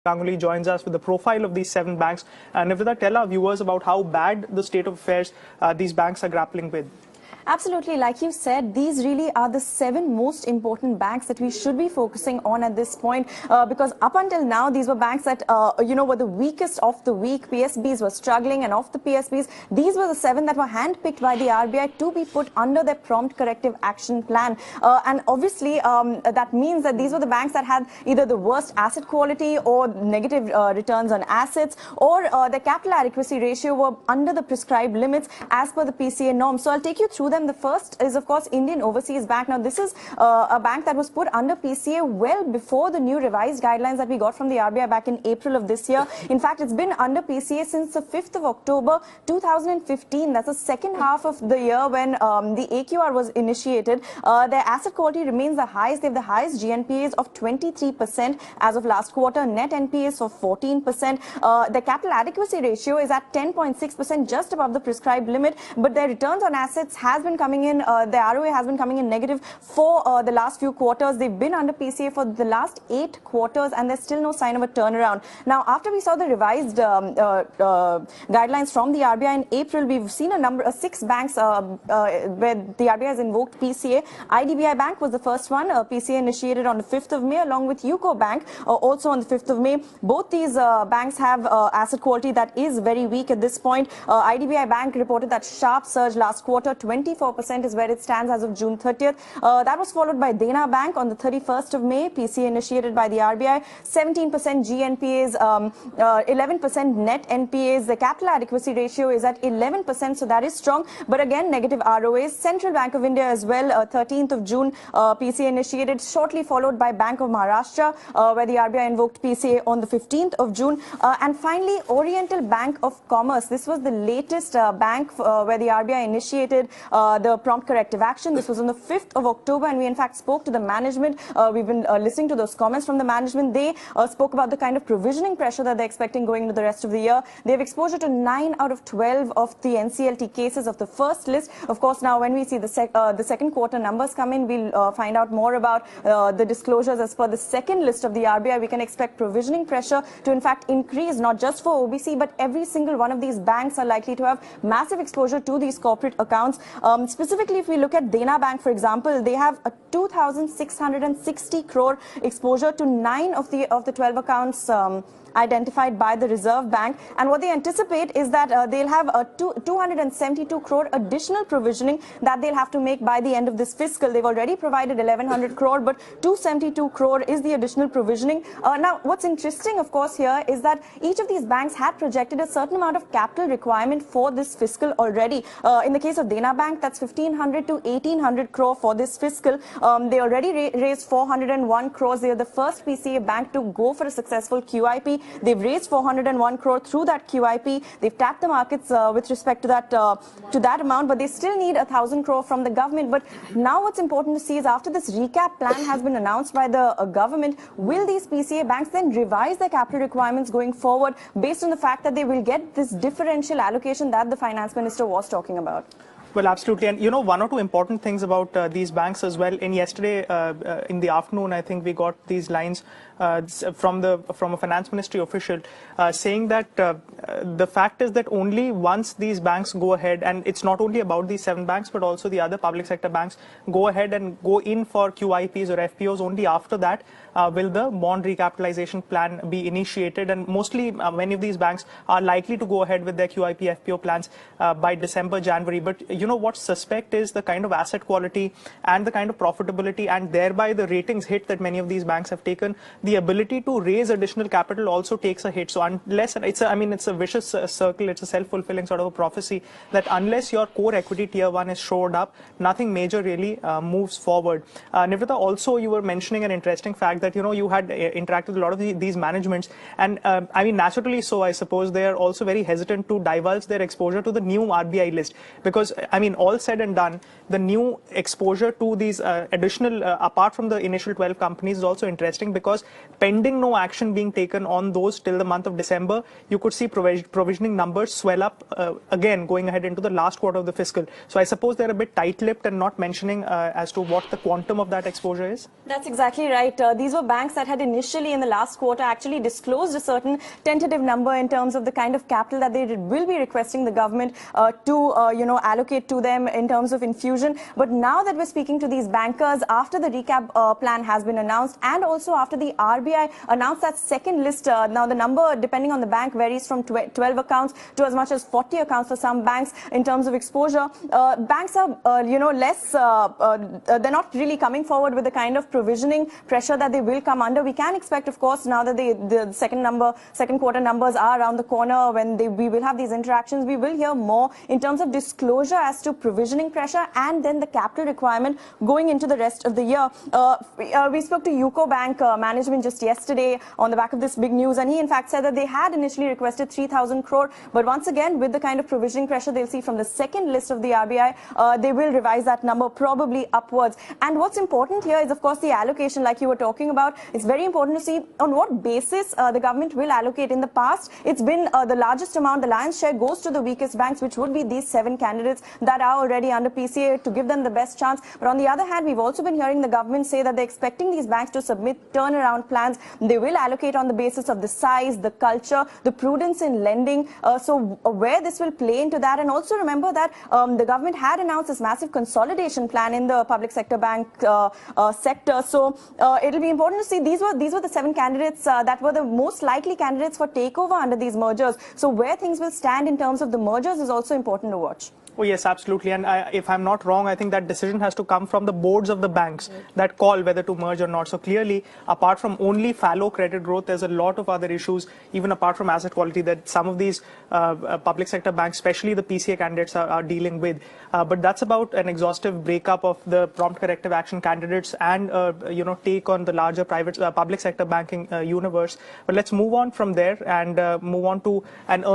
Ganguly joins us with the profile of these 7 banks. Nivrita, tell our viewers about how bad the state of affairs these banks are grappling with. Absolutely. Like you said, these really are the 7 most important banks that we should be focusing on at this point, because up until now, these were banks that, were the weakest of the weak. PSBs were struggling, and of the PSBs, these were the 7 that were handpicked by the RBI to be put under their prompt corrective action plan. And obviously, that means that these were the banks that had either the worst asset quality or negative returns on assets, or their capital adequacy ratio were under the prescribed limits as per the PCA norms. So I'll take you through them. The first is, of course, Indian Overseas Bank. Now, this is a bank that was put under PCA well before the new revised guidelines that we got from the RBI back in April of this year. In fact, it's been under PCA since the 5th of October 2015. That's the second half of the year when the AQR was initiated. Their asset quality remains the highest. They have the highest GNPAs of 23% as of last quarter, net NPAs of 14%. Their capital adequacy ratio is at 10.6%, just above the prescribed limit, but their returns on assets has been coming in, the ROA has been coming in negative for the last few quarters. They've been under PCA for the last 8 quarters, and there's still no sign of a turnaround. Now, after we saw the revised guidelines from the RBI in April, we've seen a number of 6 banks where the RBI has invoked PCA. IDBI Bank was the first one. PCA initiated on the 5th of May, along with UCO Bank, also on the 5th of May. Both these banks have asset quality that is very weak at this point. IDBI Bank reported that sharp surge last quarter. 24% is where it stands as of June 30th. That was followed by Dena Bank on the 31st of May. PCA initiated by the RBI. 17% GNPAs, 11% net NPAs. The capital adequacy ratio is at 11%, so that is strong. But again, negative ROAs. Central Bank of India as well, 13th of June, PCA initiated, shortly followed by Bank of Maharashtra, where the RBI invoked PCA on the 15th of June. And finally, Oriental Bank of Commerce. This was the latest bank where the RBI initiated the prompt corrective action. This was on the 5th of October, and we in fact spoke to the management. We've been listening to those comments from the management. They spoke about the kind of provisioning pressure that they're expecting going into the rest of the year. They have exposure to 9 out of 12 of the NCLT cases of the first list. Of course, now when we see the second quarter numbers come in, we'll find out more about the disclosures as per the second list of the RBI. We can expect provisioning pressure to in fact increase, not just for OBC, but every single one of these banks are likely to have massive exposure to these corporate accounts. Specifically, if we look at Dena Bank, for example, they have a 2,660 crore exposure to 9 of the 12 accounts identified by the Reserve Bank, and what they anticipate is that they'll have a 272 crore additional provisioning that they'll have to make by the end of this fiscal. They've already provided 1,100 crore, but 272 crore is the additional provisioning. Now, what's interesting, of course, here is that each of these banks had projected a certain amount of capital requirement for this fiscal already. In the case of Dena Bank, that's 1,500 to 1,800 crore for this fiscal. They already raised 401 crores. They are the first PCA bank to go for a successful QIP. They've raised 401 crore through that QIP. They've tapped the markets with respect to that amount, but they still need 1,000 crore from the government. But now what's important to see is after this recap plan has been announced by the government, will these PCA banks then revise their capital requirements going forward based on the fact that they will get this differential allocation that the finance minister was talking about? Well, absolutely. And, one or two important things about these banks as well. In yesterday, in the afternoon, I think we got these lines from a finance ministry official saying that the fact is that only once these banks go ahead, and it's not only about these 7 banks, but also the other public sector banks go ahead and go in for QIPs or FPOs, only after that will the bond recapitalization plan be initiated. And mostly many of these banks are likely to go ahead with their QIP, FPO plans by December, January. But what's suspect is the kind of asset quality and the kind of profitability and thereby the ratings hit that many of these banks have taken. The ability to raise additional capital also takes a hit. So unless it's a vicious circle, it's a self-fulfilling sort of a prophecy that unless your core equity tier 1 is shored up, nothing major really moves forward. Nivrita, also you were mentioning an interesting fact that you had interacted with a lot of these managements, and naturally so, I suppose they are also very hesitant to divulge their exposure to the new RBI list, because all said and done, the new exposure to these additional, apart from the initial 12 companies, is also interesting because Pending no action being taken on those till the month of December, you could see provisioning numbers swell up again going ahead into the last quarter of the fiscal. So I suppose they're a bit tight-lipped and not mentioning as to what the quantum of that exposure is. That's exactly right. These were banks that had initially in the last quarter actually disclosed a certain tentative number in terms of the kind of capital that they will be requesting the government to allocate to them in terms of infusion. But now that we're speaking to these bankers, after the recap plan has been announced and also after the RBI announced that second list, now the number depending on the bank varies from 12 accounts to as much as 40 accounts for some banks in terms of exposure. Banks are less, they're not really coming forward with the kind of provisioning pressure that they will come under. We can expect, of course, now that the second quarter numbers are around the corner, when we will have these interactions, we will hear more in terms of disclosure as to provisioning pressure and then the capital requirement going into the rest of the year. We spoke to UCO Bank management just yesterday on the back of this big news, and he in fact said that they had initially requested 3,000 crore, but once again with the kind of provisioning pressure they'll see from the second list of the RBI, they will revise that number probably upwards. And what's important here is, of course, the allocation like you were talking about. It's very important to see on what basis the government will allocate. In the past, it's been the largest amount, the lion's share goes to the weakest banks, which would be these 7 candidates that are already under PCA to give them the best chance. But on the other hand, we've also been hearing the government say that they're expecting these banks to submit turnaround plans. They will allocate on the basis of the size, the culture, the prudence in lending. So where this will play into that, and also remember that the government had announced this massive consolidation plan in the public sector bank sector. So it'll be important to see these were the 7 candidates that were the most likely candidates for takeover under these mergers. So where things will stand in terms of the mergers is also important to watch. Oh, yes, absolutely. And if I'm not wrong, I think that decision has to come from the boards of the banks that call whether to merge or not. So clearly, apart from only fallow credit growth, there's a lot of other issues, even apart from asset quality, that some of these public sector banks, especially the PCA candidates, are dealing with. But that's about an exhaustive breakup of the prompt corrective action candidates and, take on the larger private public sector banking universe. But let's move on from there and move on to an